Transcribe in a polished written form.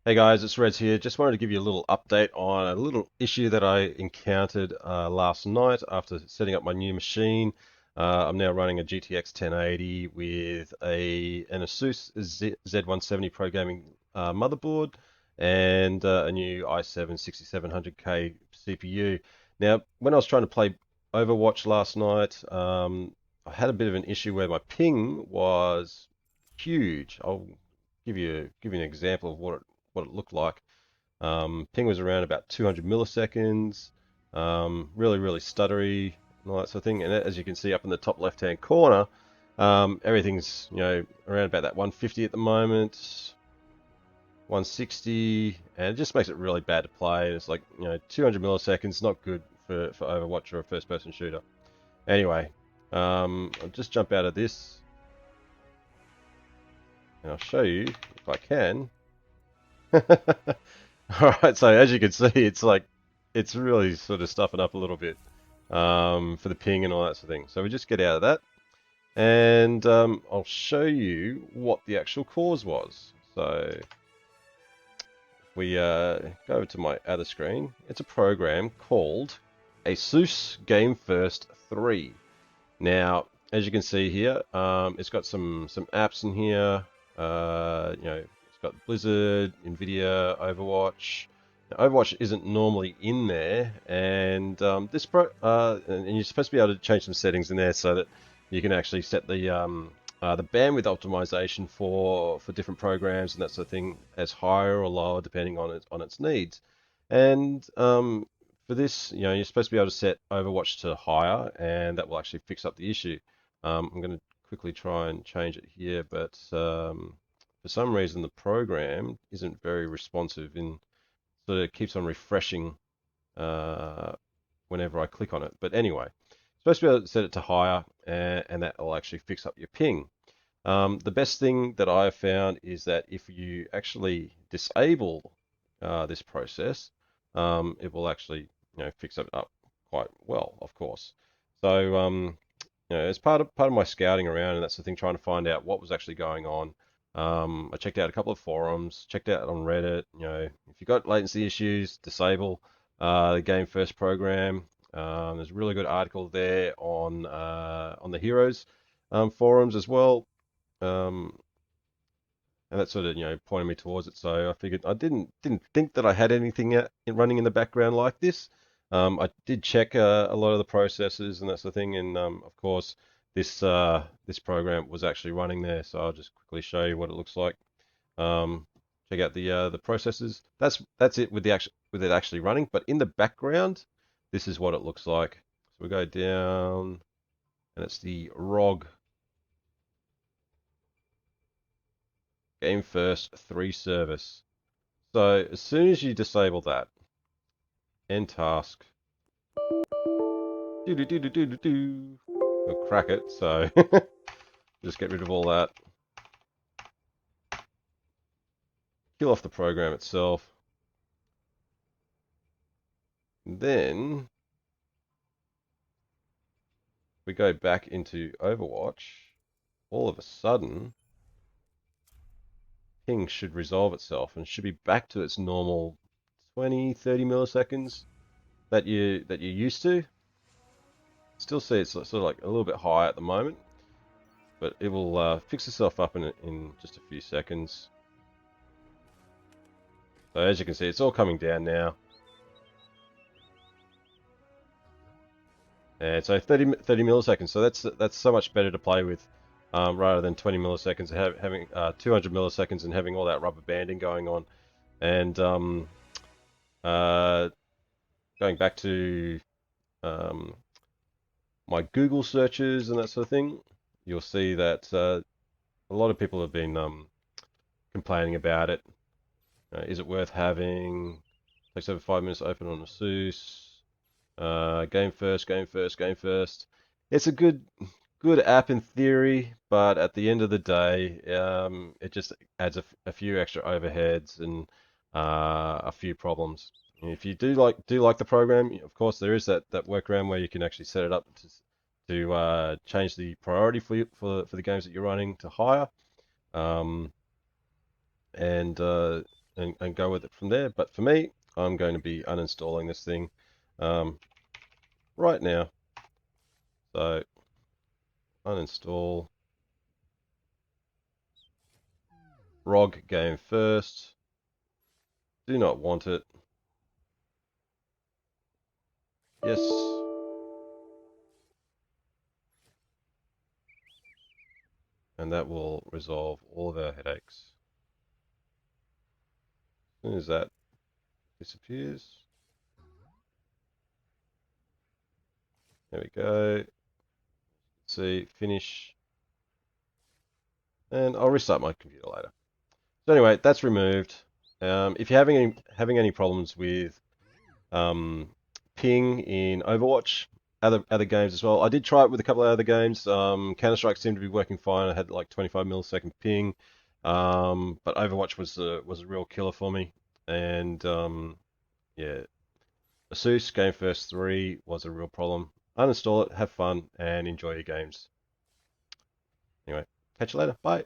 Hey guys, it's Reds here. Just wanted to give you a little update on a little issue that I encountered last night after setting up my new machine. I'm now running a GTX 1080 with an Asus Z170 Pro Gaming motherboard and a new i7 6700K CPU. Now, when I was trying to play Overwatch last night, I had a bit of an issue where my ping was huge. I'll give you an example of what it looked like. Ping was around about 200 milliseconds, really stuttery and all that sort of thing. And as you can see up in the top left-hand corner, everything's around about that 150 at the moment, 160, and it just makes it really bad to play. It's like 200 milliseconds, not good for Overwatch or a first-person shooter. Anyway, I'll just jump out of this and I'll show you if I can. All right, so as you can see, it's really sort of stuffing up a little bit for the ping and all that sort of thing. So we just get out of that, and I'll show you what the actual cause was. So we go over to my other screen. It's a program called Asus GameFirst III. Now, as you can see here, it's got some apps in here. It's got Blizzard, Nvidia, Overwatch. Now, Overwatch isn't normally in there, and and you're supposed to be able to change some settings in there so that you can actually set the bandwidth optimization for different programs and that sort of thing as higher or lower depending on its needs. And for this, you're supposed to be able to set Overwatch to higher, and that will actually fix up the issue. I'm going to quickly try and change it here, but for some reason the program isn't very responsive so it keeps on refreshing uh, whenever I click on it. But anyway, supposed to be able to set it to higher, and that will actually fix up your ping. The best thing that I have found is that if you actually disable this process, it will actually fix it up quite well, of course. So as part of my scouting around and that's the thing, trying to find out what was actually going on. I checked out a couple of forums, checked out on Reddit. If you've got latency issues, disable the Game First program. There's a really good article there on the Heroes forums as well. Um, and that sort of pointed me towards it. So I figured I didn't think that I had anything running in the background like this. I did check a lot of the processes and that sort of thing, and of course this program was actually running there. So I'll just quickly show you what it looks like. Check out the processes. That's it with it actually running. But in the background, this is what it looks like. So we go down, and it's the ROG GameFirst III service. So as soon as you disable that, end task, do do do do do do do, we'll crack it. So just get rid of all that, kill off the program itself. And then we go back into Overwatch. All of a sudden, ping should resolve itself and should be back to its normal 20, 30 milliseconds that you're used to. Still see it's sort of like a little bit high at the moment, but it will fix itself up in just a few seconds. So as you can see, it's all coming down now. And so 30 milliseconds. So that's so much better to play with, rather than 20 milliseconds, having 200 milliseconds and having all that rubber banding going on. And uh, going back to um, my Google searches and that sort of thing, you'll see that a lot of people have been complaining about it. Is it worth having? Takes over 5 minutes to open on Asus. Game first, game first, game first. It's a good app in theory, but at the end of the day, it just adds a few extra overheads and a few problems. And if you do like the program, of course there is that workaround where you can actually set it up to change the priority for the games that you're running to higher. Um, and and go with it from there. But for me, I'm going to be uninstalling this thing right now. So uninstall ROG GameFirst. Do not want it. Yes. And that will resolve all of our headaches. As soon as that disappears. There we go. See, finish. And I'll restart my computer later. So anyway, that's removed. If you're having any problems with ping in Overwatch, other games as well. I did try it with a couple of other games. Counter-Strike seemed to be working fine. I had like 25 millisecond ping, but Overwatch was a real killer for me. And yeah, Asus GameFirst III was a real problem. Uninstall it, have fun, and enjoy your games. Anyway, catch you later. Bye.